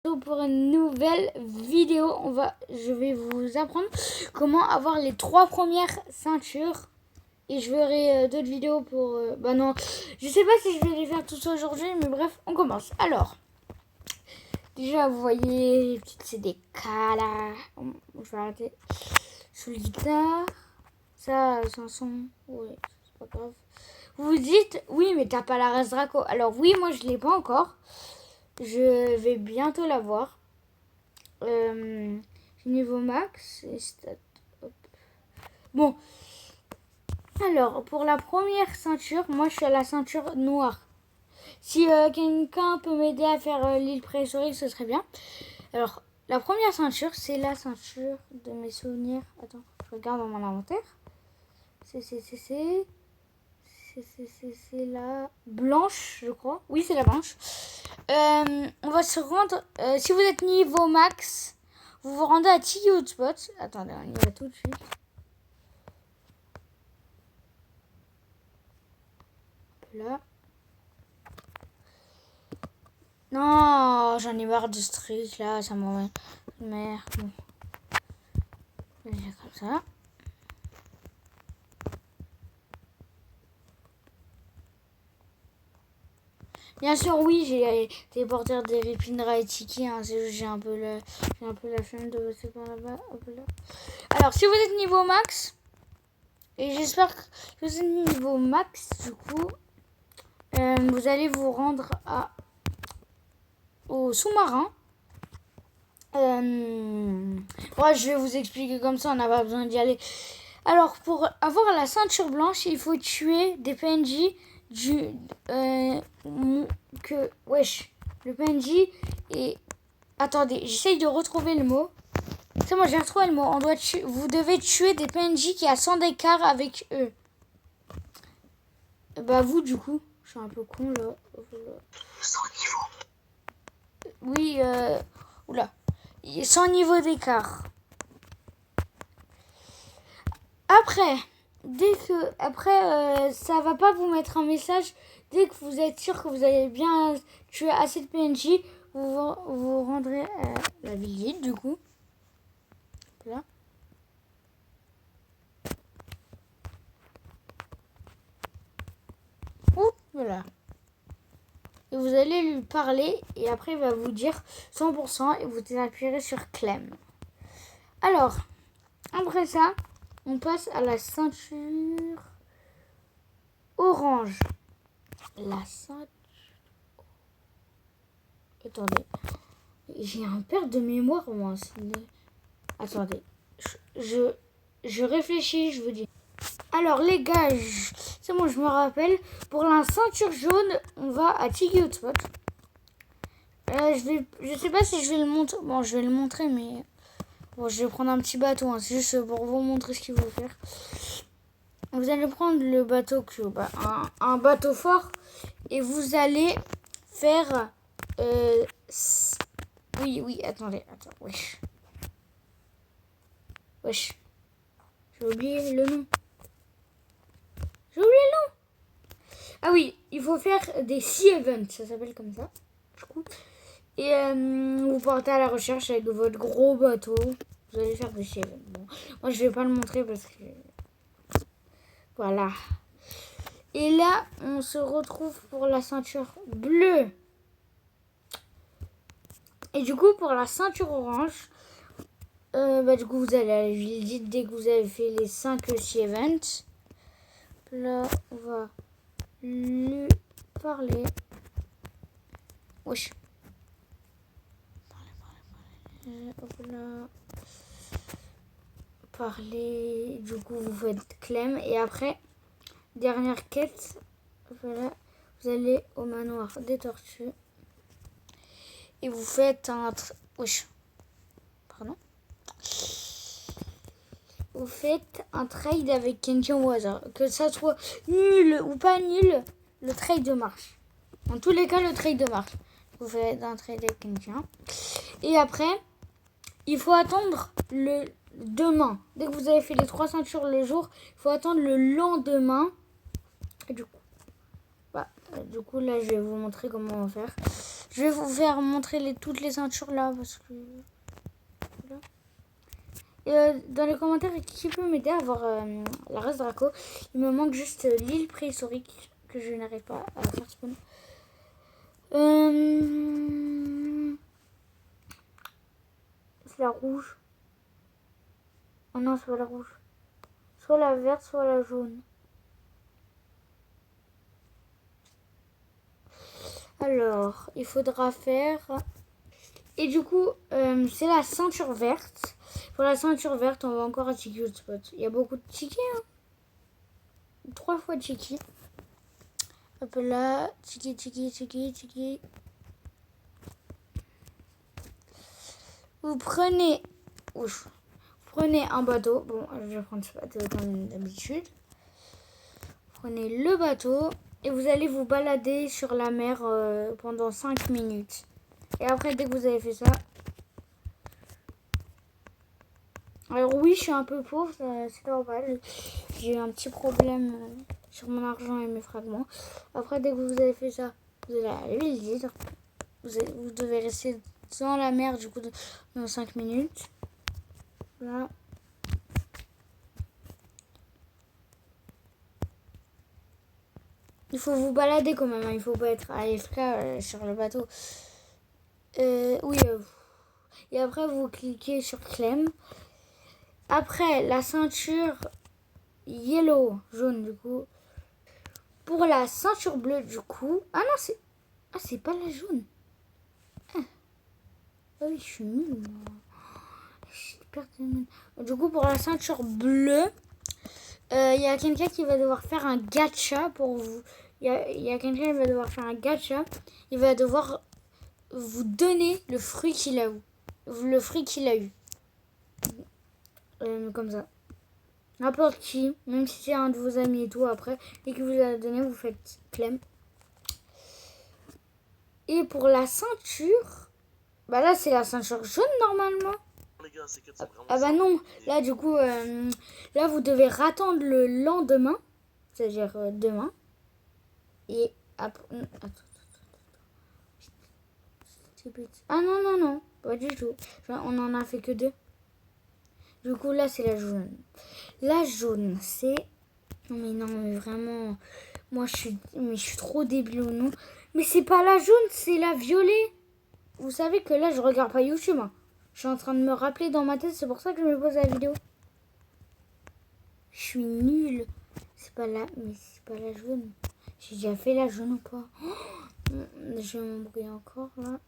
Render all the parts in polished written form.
Pour une nouvelle vidéo, je vais vous apprendre comment avoir les 3 premières ceintures et je verrai d'autres vidéos pour non, je sais pas si je vais les faire tous aujourd'hui, mais bref, on commence. Alors, déjà vous voyez les petites CDK là, je vais arrêter sous le guitare, ça c'est un son, ouais, c'est pas grave. Vous vous dites, oui mais t'as pas la race Draco. Alors oui, moi je l'ai pas encore. Je vais bientôt l'avoir. Niveau max et stats. Hop. Bon. Alors, pour la première ceinture, moi je suis à la ceinture noire. Si quelqu'un peut m'aider à faire l'île préhistorique, ce serait bien. Alors, la première ceinture, c'est la ceinture de mes souvenirs. Attends, je regarde dans mon inventaire. C'est la blanche, je crois. Oui, c'est la blanche. On va se rendre... si vous êtes niveau max, vous vous rendez à Tiki Hotspot. Attendez, on y va tout de suite. Là. Non, j'en ai marre de ce truc là, ça m'en... Merde. Bon. Comme ça. Bien sûr, oui, j'ai des porteurs des Ripindra et Tiki. Hein, j'ai un peu la flemme de passer par là-bas. Hop là. Alors, si vous êtes niveau max, et j'espère que vous êtes niveau max, du coup, vous allez vous rendre au sous-marin. Ouais, je vais vous expliquer comme ça, on n'a pas besoin d'y aller. Alors, pour avoir la ceinture blanche, il faut tuer des PNJ wesh, le PNJ est... Attendez, j'essaye de retrouver le mot. C'est moi, j'ai retrouvé le mot. Vous devez tuer des PNJ qui a 100 d'écart avec eux. Bah vous, du coup, je suis un peu con, là. 100 niveaux. Oui, oula. 100 niveaux d'écart. Après, ça va pas vous mettre un message. Dès que vous êtes sûr que vous avez bien tué assez de PNJ, vous rendrez à la ville, du coup. Là. Ouh, voilà. Et vous allez lui parler et après il va vous dire 100% et vous appuierez sur Clem. Alors, après ça, on passe à la ceinture orange. La ceinture... Attendez. J'ai un perte de mémoire, moi. Attendez. Je réfléchis, je vous dis. Alors, les gars, c'est bon, je me rappelle. Pour la ceinture jaune, on va à Tiki Hotspot. Je sais pas si je vais le montrer. Bon, je vais le montrer, mais... Bon, je vais prendre un petit bateau. Hein. C'est juste pour vous montrer ce qu'il faut faire. Vous allez prendre le bateau un bateau fort. Et vous allez faire... Oui, attendez, wesh. Wesh. J'ai oublié le nom. Ah oui, il faut faire des sea events, ça s'appelle comme ça. Du coup. Et vous partez à la recherche avec votre gros bateau. Vous allez faire des sea events. Bon, moi, je vais pas le montrer parce que... Voilà. Et là, on se retrouve pour la ceinture bleue. Et du coup, pour la ceinture orange, du coup, vous allez à la ville dès que vous avez fait les 5 sea events. Là, on va lui parler. Wesh. Parler. Du coup, vous faites Clem. Et après, dernière quête. Voilà. Vous allez au manoir des tortues. Et vous faites un... Wesh. Pardon. Vous faites un trade avec quelqu'un au hasard. Que ça soit nul ou pas nul, le trade marche. Dans tous les cas, le trade marche. Vous faites un trade avec quelqu'un. Et après, il faut attendre le demain. Dès que vous avez fait les 3 ceintures le jour, il faut attendre le lendemain. Et du coup, là, je vais vous montrer comment on va faire. Je vais vous faire montrer toutes les ceintures là parce que voilà. Et dans les commentaires, qui peut m'aider à avoir la race Draco? Il me manque juste l'île préhistorique que je n'arrive pas à faire spawn. C'est la rouge. Oh non, c'est pas la rouge. Soit la verte, soit la jaune. Alors, il faudra faire... Et du coup, c'est la ceinture verte. Pour la ceinture verte, on va encore à Tiki Hotspot. Il y a beaucoup de Tiki, hein. 3 fois Tiki. Hop là, Tiki, Tiki, Tiki, Tiki. Vous prenez... Ouf. Vous prenez un bateau. Bon, je vais prendre ce bateau comme d'habitude. Prenez le bateau. Et vous allez vous balader sur la mer pendant 5 minutes. Et après, dès que vous avez fait ça... Alors oui, je suis un peu pauvre, c'est normal. J'ai eu un petit problème sur mon argent et mes fragments. Après, dès que vous avez fait ça, vous allez à l'île. Vous devez rester dans la mer du coup dans 5 minutes. Là. Il faut vous balader quand même, hein. Il faut pas être AFK sur le bateau. Oui. Et après, vous cliquez sur Clem. Après, la ceinture yellow, jaune du coup. Pour la ceinture bleue du coup. Ah non, c'est... Ah, c'est pas la jaune. Ah oui, je suis nulle. Du coup, pour la ceinture bleue, il y a quelqu'un qui va devoir faire un gacha pour vous. Il y a quelqu'un qui va devoir faire un gacha. Il va devoir vous donner le fruit qu'il a eu. Le fruit qu'il a eu. Comme ça. N'importe qui, même si c'est un de vos amis et tout, après, et que vous a donné, vous faites Clem. Et pour la ceinture, bah là, c'est la ceinture jaune normalement. Ah bah non, là du coup, là vous devez attendre le lendemain, c'est-à-dire demain. Et après... Ah non, non, non, pas du tout. On en a fait que 2. Du coup, là, c'est la jaune. La jaune, c'est... Non, mais vraiment... Moi, je suis trop débile ou non. Mais c'est pas la jaune, c'est la violet. Vous savez que là, je regarde pas YouTube. Hein. Je suis en train de me rappeler dans ma tête. C'est pour ça que je me pose la vidéo. Je suis nulle. C'est pas la... Mais c'est pas la jaune. J'ai déjà fait la jaune ou pas? Je vais m'embrouiller encore, là.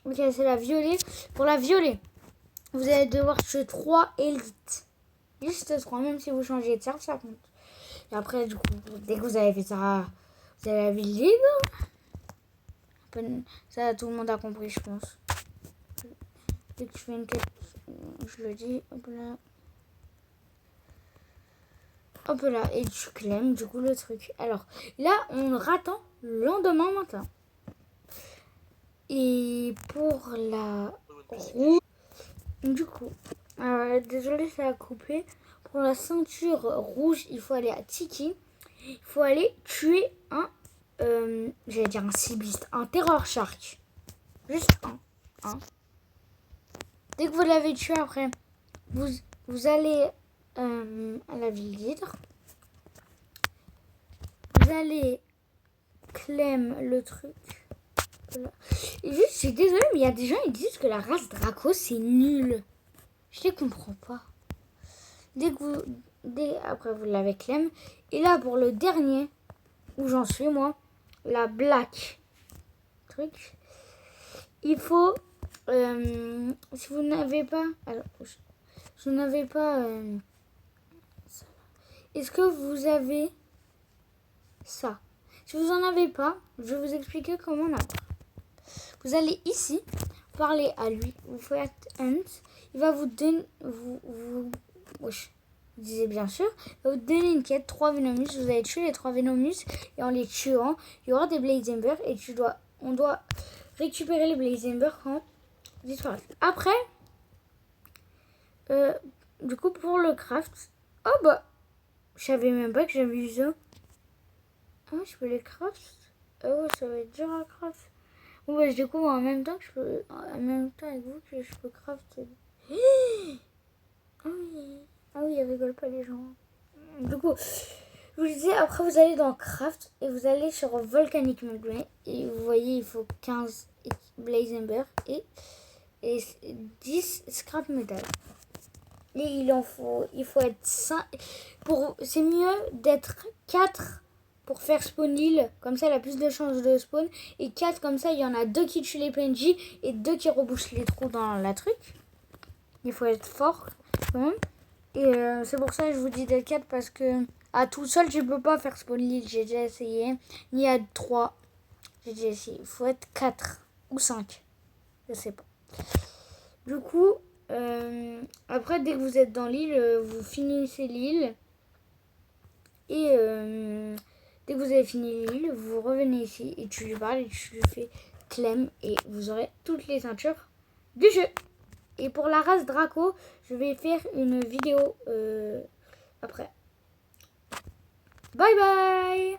Ok, c'est la violet. Pour la violet, vous allez devoir tuer 3 élites. Juste 3, même si vous changez de serve, ça compte. Et après, du coup, dès que vous avez fait ça, vous avez la ville libre. Ça, tout le monde a compris, je pense. Dès que je fais une quête, je le dis. Hop là. Hop là. Et tu claimes, du coup, le truc. Alors, là, on attend le lendemain matin. Et pour la rouge, du coup, désolé, ça a coupé. Pour la ceinture rouge, il faut aller à Tiki. Il faut aller tuer un, j'allais dire un cibliste, un terror shark. Juste un. Dès que vous l'avez tué, après, vous allez à la ville d'Hydre. Vous allez claim le truc. Voilà. Et juste, je suis désolée, mais il y a des gens qui disent que la race Draco, c'est nul. Je les comprends pas. Après, vous l'avez claim. Et là, pour le dernier, où j'en suis, moi, la black truc, il faut, si vous n'avez pas, alors, si vous n'avez pas, est-ce que vous avez ça? Si vous en avez pas, je vais vous expliquer comment on a. Vous allez ici, parler à lui, vous faites hunt, il va vous donner, wesh, vous disiez bien sûr, il va vous donner une quête, 3 Venomous, vous allez tuer les 3 Venomous, et en les tuant, il y aura des Blaze Ember, et on doit récupérer les Blaze Ember quand ils disparaissent. Après, du coup pour le craft, oh bah, je savais même pas que j'avais eu ça. Ah, je peux les craft. Ah ouais, ça va être dur à craft. Ouais, je découvre en même temps que je peux. En même temps avec vous que je peux crafter. Ah oui. Ah oui, ils rigolent pas les gens. Du coup, je vous disais, après vous allez dans Craft et vous allez sur Volcanic Magnet. Et vous voyez, il faut 15 Blaze Ember et 10 Scrap Metal. Et il faut être 5. C'est mieux d'être 4 pour faire spawn l'île. Comme ça, elle a plus de chances de spawn. Et 4, comme ça, il y en a 2 qui tuent les PNJ et 2 qui rebouchent les trous dans la truc. Il faut être fort quand même. Et c'est pour ça que je vous dis d'être 4 parce que à tout seul, je peux pas faire spawn l'île. J'ai déjà essayé. Ni à 3. J'ai déjà essayé. Il faut être 4 ou 5. Je sais pas. Du coup, après, dès que vous êtes dans l'île, vous finissez l'île. Et dès que vous avez fini l'île, vous revenez ici et tu lui parles et tu lui fais Clem. Et vous aurez toutes les ceintures du jeu. Et pour la race Draco, je vais faire une vidéo après. Bye bye!